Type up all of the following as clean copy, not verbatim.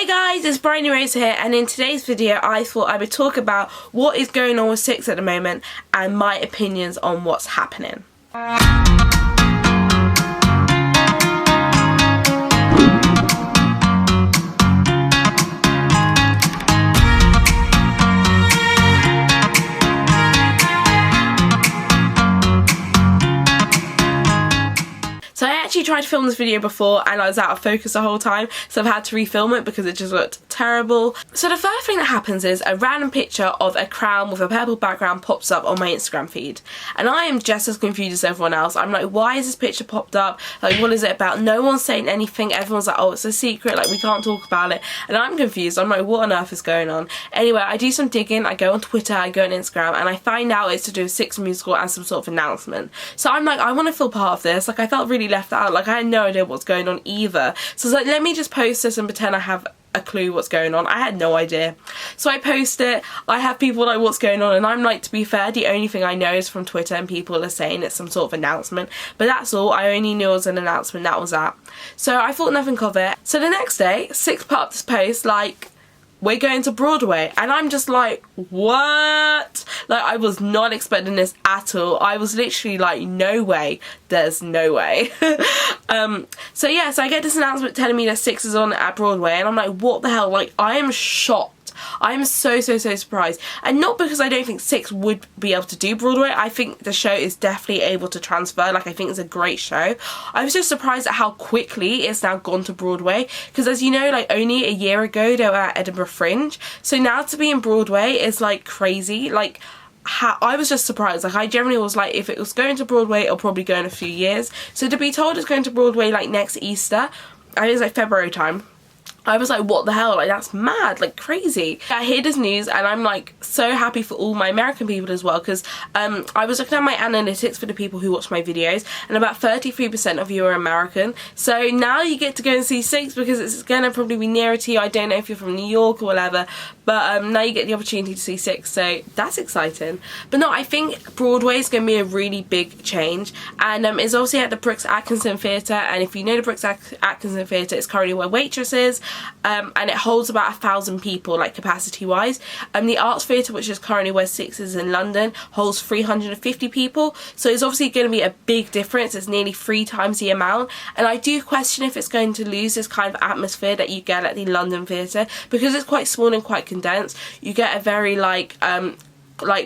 Guys, it's Bryony here, and in today's video I thought I would talk about what is going on with Six at the moment and my opinions on what's happening. So I actually tried to film this video before and I was out of focus the whole time, so I've had to refilm it because it just looked terrible. So the first thing that happens is a random picture of a crown with a purple background pops up on my Instagram feed, and I am just as confused as everyone else. I'm like, why is this picture popped up? Like, what is it about? No one's saying anything. Everyone's like, oh, it's a secret, like we can't talk about it. And I'm confused. I'm like, what on earth is going on? Anyway, I do some digging. I go on Twitter, I go on Instagram, and I find out it's to do with Six musical and some sort of announcement. So I'm like, I want to feel part of this. Like, I felt really left out. Like, I had no idea what's going on either. So I was like, let me just post this and pretend I have a clue what's going on. I had no idea. So I post it. I have people like, what's going on? And I'm like, to be fair, the only thing I know is from Twitter, and people are saying it's some sort of announcement. But that's all. I only knew it was an announcement. That was that. So I thought nothing of it. So the next day, Six put up this post like, we're going to Broadway, and I'm just like, what? Like, I was not expecting this at all. I was literally like, no way, there's no way. So yeah, so I get this announcement telling me that Six is on at Broadway, and I'm like, what the hell? Like, I am shocked. I am so surprised, and not because I don't think Six would be able to do Broadway. I think the show is definitely able to transfer. Like, I think it's a great show. I was just surprised at how quickly it's now gone to Broadway, because as you know, like, only a year ago they were at Edinburgh Fringe, so now to be in Broadway is like crazy. Like, I was just surprised. Like, I generally was like, if it was going to Broadway, it'll probably go in a few years. So to be told it's going to Broadway like next Easter, I think it's like February time, I was like, what the hell? Like, that's mad, like crazy. I hear this news and I'm like so happy for all my American people as well, because I was looking at my analytics for the people who watch my videos, and about 33% of you are American. So now you get to go and see Six, because it's gonna probably be nearer to you. I don't know if you're from New York or whatever, but now you get the opportunity to see Six, so that's exciting. But no, I think Broadway is going to be a really big change, and it's obviously at the Brooks Atkinson Theatre, and if you know the Brooks Atkinson Theatre, it's currently where Waitress is, and it holds about 1,000 people, like, capacity wise. The Arts Theatre, which is currently where Six is in London, holds 350 people, so it's obviously going to be a big difference. It's nearly 3 times the amount, and I do question if it's going to lose this kind of atmosphere that you get at the London Theatre, because it's quite small and quite condensed. You get a very like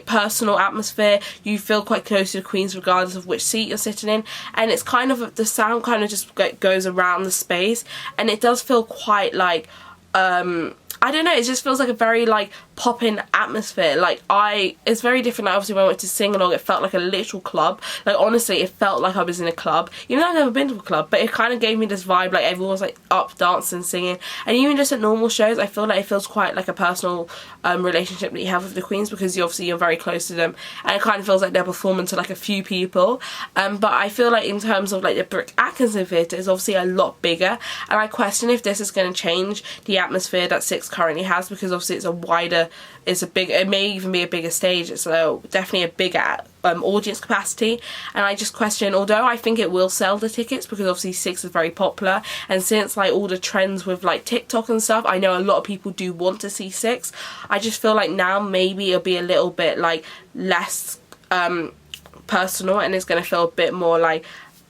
personal atmosphere. You feel quite close to the Queens regardless of which seat you're sitting in, and it's kind of, the sound kind of just goes around the space, and it does feel quite like I don't know, it just feels like a very like popping atmosphere. Like, it's very different. Like, obviously when I went to sing along, it felt like a literal club. Like, honestly, it felt like I was in a club, even though I've never been to a club, but it kind of gave me this vibe, like everyone was like up dancing, singing. And even just at normal shows, I feel like it feels quite like a personal relationship that you have with the Queens, because you're very close to them, and it kind of feels like they're performing to like a few people. But I feel like in terms of like the Brooks Atkinson Theatre is obviously a lot bigger, and I question if this is going to change the atmosphere that Six currently has, because obviously it's a wider, it may even be a bigger stage. It's definitely a bigger audience capacity, and I just question, although I think it will sell the tickets, because obviously Six is very popular, and since like all the trends with like TikTok and stuff, I know a lot of people do want to see Six. I just feel like now maybe it'll be a little bit like less personal, and it's going to feel a bit more like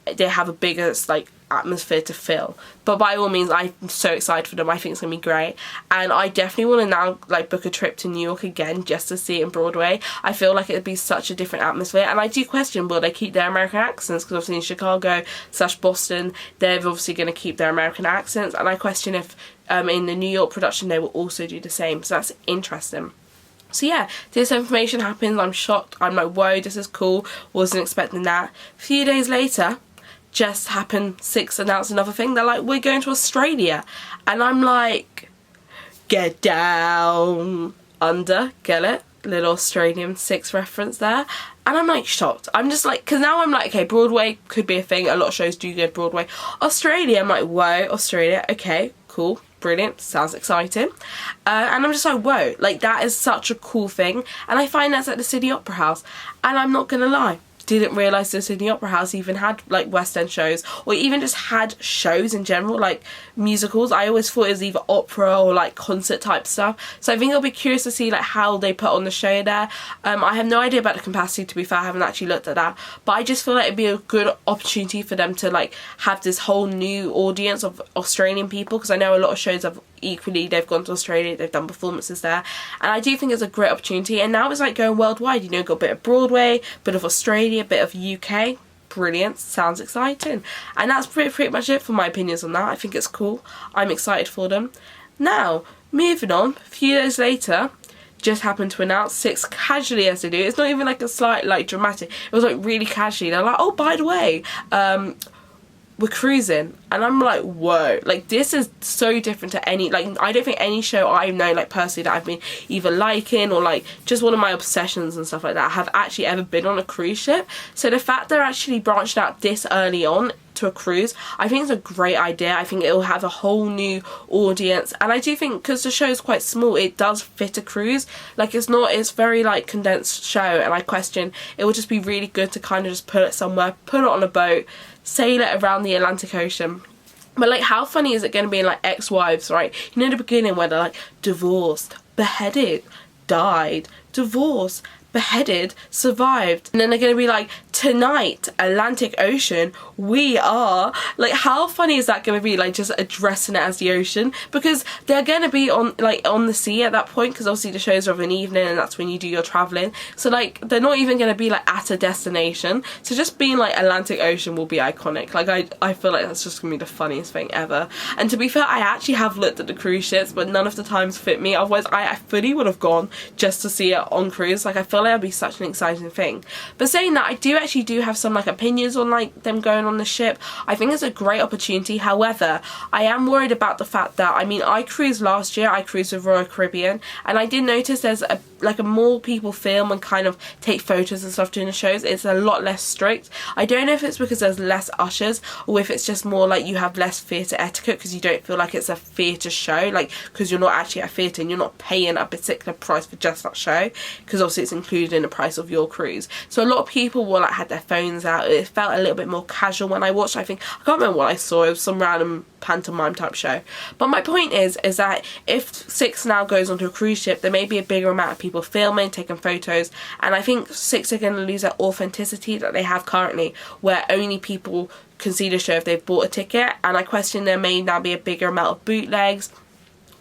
they have a bigger like atmosphere to fill. But by all means, I'm so excited for them. I think it's gonna be great, and I definitely want to now like book a trip to New York again just to see it in Broadway. I feel like it'd be such a different atmosphere, and I do question, will they keep their American accents, because obviously in Chicago / Boston they're obviously going to keep their American accents, and I question if in the New York production they will also do the same. So that's interesting. So yeah, this information happens. I'm shocked. I'm like, whoa, this is cool. Wasn't expecting that. A few days later, just happened, Six announced another thing. They're like, we're going to Australia, and I'm like, get down under, get it? Little Australian Six reference there. And I'm like shocked. I'm just like, because now I'm like, okay, Broadway could be a thing. A lot of shows do go to Broadway. Australia, I'm like, whoa, Australia, okay, cool, brilliant, sounds exciting. And I'm just like, whoa, like that is such a cool thing. And I find that's at the City Opera House, and I'm not gonna lie, didn't realise the Sydney Opera House even had like West End shows, or even just had shows in general, like musicals. I always thought it was either opera or like concert type stuff. So I think I'll be curious to see like how they put on the show there. I have no idea about the capacity, to be fair. I haven't actually looked at that, but I just feel like it'd be a good opportunity for them to like have this whole new audience of Australian people, because I know a lot of shows have equally, they've gone to Australia, they've done performances there, and I do think it's a great opportunity. And now it's like going worldwide, you know, got a bit of Broadway, bit of Australia, a bit of UK. Brilliant, sounds exciting. And that's pretty much it for my opinions on that. I think it's cool, I'm excited for them. Now moving on, a few days later, just happened to announce Six, casually as they do. It's not even like a slight like dramatic, it was like really casually. They're like, oh, by the way, we're cruising. And I'm like, whoa, like this is so different to any, like I don't think any show I know like personally that I've been either liking or like just one of my obsessions and stuff like that have actually ever been on a cruise ship. So the fact they're actually branched out this early on to a cruise, I think it's a great idea. I think it will have a whole new audience, and I do think because the show is quite small, it does fit a cruise. Like it's very like condensed show, and I question it would just be really good to kind of just put it somewhere, put it on a boat, sail it around the Atlantic Ocean. But like how funny is it going to be in like Ex-Wives, right? You know, in the beginning where they're like divorced, beheaded, died, divorced, beheaded, survived, and then they're going to be like, tonight, Atlantic Ocean, we are, like how funny is that going to be, like just addressing it as the ocean, because they're going to be on like on the sea at that point, because obviously the shows are of an evening and that's when you do your travelling, so like they're not even going to be like at a destination, so just being like Atlantic Ocean will be iconic. Like I feel like that's just going to be the funniest thing ever. And to be fair, I actually have looked at the cruise ships, but none of the times fit me, otherwise I fully would have gone just to see it on cruise. Like I feel like it'd be such an exciting thing. But saying that, I do have some like opinions on like them going on the ship. I think it's a great opportunity. However, I am worried about the fact that, I mean, I cruised last year, I cruised with Royal Caribbean, and I did notice there's a more people film and kind of take photos and stuff during the shows. It's a lot less strict. I don't know if it's because there's less ushers, or if it's just more like you have less theatre etiquette, because you don't feel like it's a theatre show, like because you're not actually at theatre and you're not paying a particular price for just that show, because obviously it's included in the price of your cruise. So a lot of people were like had their phones out. It felt a little bit more casual when I watched. I can't remember what I saw, it was some random pantomime type show. But my point is that if Six now goes onto a cruise ship, there may be a bigger amount of people filming, taking photos, and I think Six are going to lose that authenticity that they have currently, where only people can see the show if they've bought a ticket. And I question there may now be a bigger amount of bootlegs,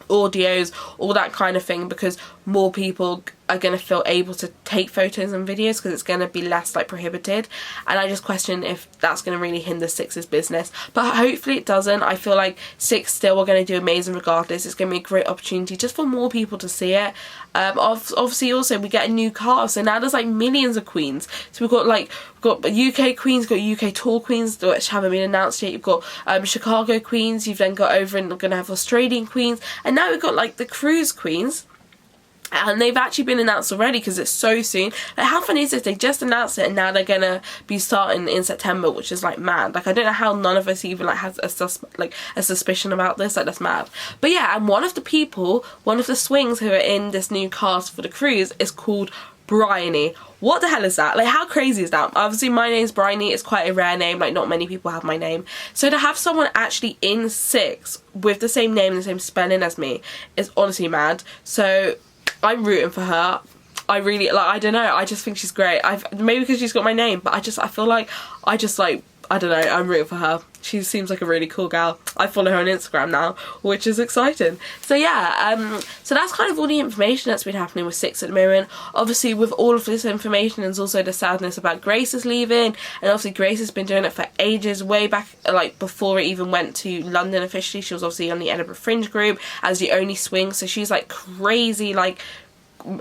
audios, all that kind of thing, because more people are going to feel able to take photos and videos, because it's going to be less like prohibited. And I just question if that's going to really hinder Six's business, but hopefully it doesn't. I feel like Six still are going to do amazing regardless. It's going to be a great opportunity just for more people to see it. Obviously also we get a new cast, so now there's like millions of queens. So we've got UK queens, got UK tour queens which haven't been announced yet, you've got Chicago queens, you've then got over and going to have Australian queens, and now we've got like the cruise queens. And they've actually been announced already because it's so soon. Like how funny is this? They just announced it and now they're gonna be starting in September, which is like mad. Like I don't know how none of us even like has a suspicion about this. Like that's mad. But yeah, and one of the swings who are in this new cast for the cruise is called Bryony. What the hell is that? Like how crazy is that? Obviously my name's Bryony, it's quite a rare name, like not many people have my name. So to have someone actually in Six with the same name and the same spelling as me is honestly mad. So I'm rooting for her. I really, like, I don't know, I just think she's great. Maybe because she's got my name, but I feel like, I don't know, I'm rooting for her. She seems like a really cool gal. I follow her on Instagram now, which is exciting. So yeah, so that's kind of all the information that's been happening with Six at the moment. Obviously with all of this information there's also the sadness about Grace's leaving, and obviously Grace has been doing it for ages, way back like before it even went to London officially. She was obviously on the Edinburgh Fringe group as the only swing, so she's like crazy, like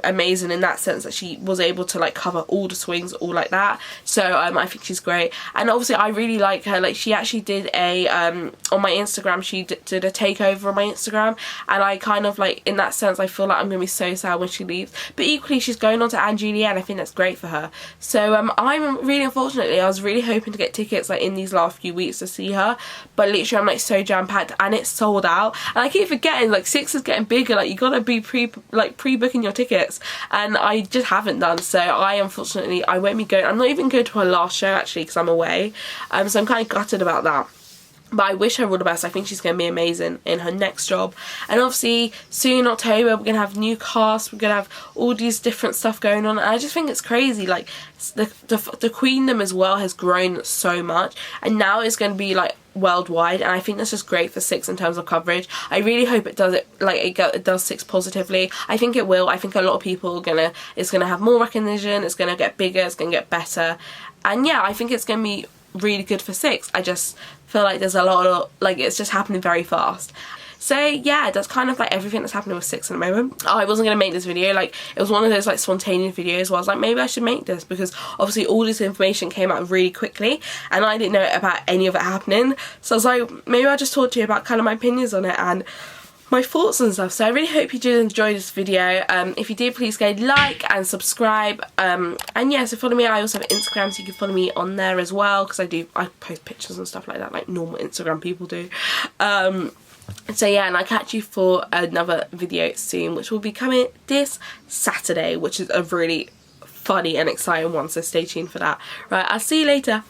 amazing in that sense that she was able to like cover all the swings, all like that. So I think she's great, and obviously I really like her. Like she actually did a on my Instagram, she did a takeover on my Instagram, and I kind of like, in that sense I feel like I'm gonna be so sad when she leaves, but equally she's going on to Anne Juliet and I think that's great for her. So I'm really, unfortunately I was really hoping to get tickets like in these last few weeks to see her, but literally I'm like so jam-packed and it's sold out, and I keep forgetting like Six is getting bigger. Like you gotta be pre-booking your tickets tickets, and I just haven't done. So I unfortunately, I won't be going. I'm not even going to her last show actually because I'm away, so I'm kind of gutted about that. But I wish her all the best. I think she's going to be amazing in her next job. And obviously, soon in October, we're going to have new cast. We're going to have all these different stuff going on. And I just think it's crazy. Like, the Queendom as well has grown so much. And now it's going to be, like, worldwide. And I think that's just great for Six in terms of coverage. I really hope it does it does Six positively. I think it will. I think a lot of people it's going to have more recognition. It's going to get bigger. It's going to get better. And yeah, I think it's going to be really good for Six. I just feel like there's a lot of, like, it's just happening very fast. So yeah, that's kind of like everything that's happening with Six at the moment. I wasn't going to make this video, like, it was one of those like spontaneous videos where I was like, maybe I should make this, because obviously all this information came out really quickly and I didn't know about any of it happening. So I was like, maybe I'll just talk to you about kind of my opinions on it and my thoughts and stuff. So I really hope you did enjoy this video. If you did, please go like and subscribe, and yeah, so follow me. I also have Instagram, so you can follow me on there as well, because I post pictures and stuff like that, like normal Instagram people do. So yeah, and I'll catch you for another video soon, which will be coming this Saturday, which is a really funny and exciting one, so stay tuned for that. Right, I'll see you later.